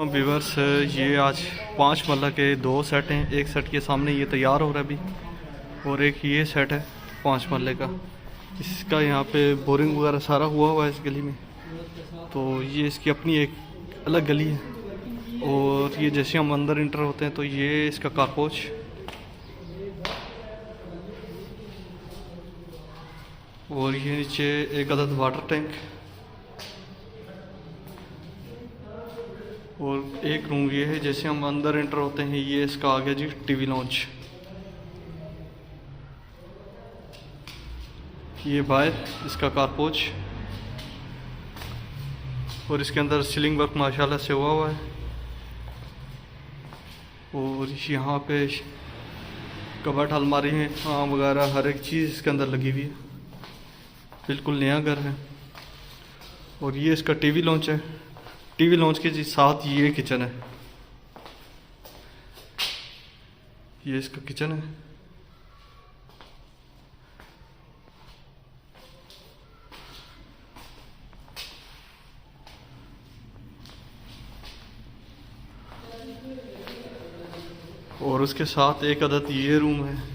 Viewers, ये आज 5 मरला के 2 सेट हैं। एक सेट के सामने ये तैयार हो रहा है अभी, और एक ये सेट है 5 मरले का। इसका यहाँ पे बोरिंग वगैरह सारा हुआ है इस गली में। तो ये इसकी अपनी एक अलग गली है, और ये जैसे हम अंदर इंटर होते हैं तो ये इसका कारपोच, और ये नीचे एक अदद वाटर टैंक, और एक रूम ये है जैसे हम अंदर एंटर होते हैं। ये इसका आ गया जी टीवी लॉन्च। ये बाहर इसका कारपोच, और इसके अंदर सीलिंग वर्क माशाल्लाह से हुआ है। और यहाँ पे कबर्ड अलमारी में आम वगैरह हर एक चीज़ इसके अंदर लगी हुई है। बिल्कुल नया घर है। और ये इसका टीवी लॉन्च है। टीवी लॉन्च के जी साथ ये किचन है। ये इसका किचन है। और उसके साथ एक अदद ये रूम है।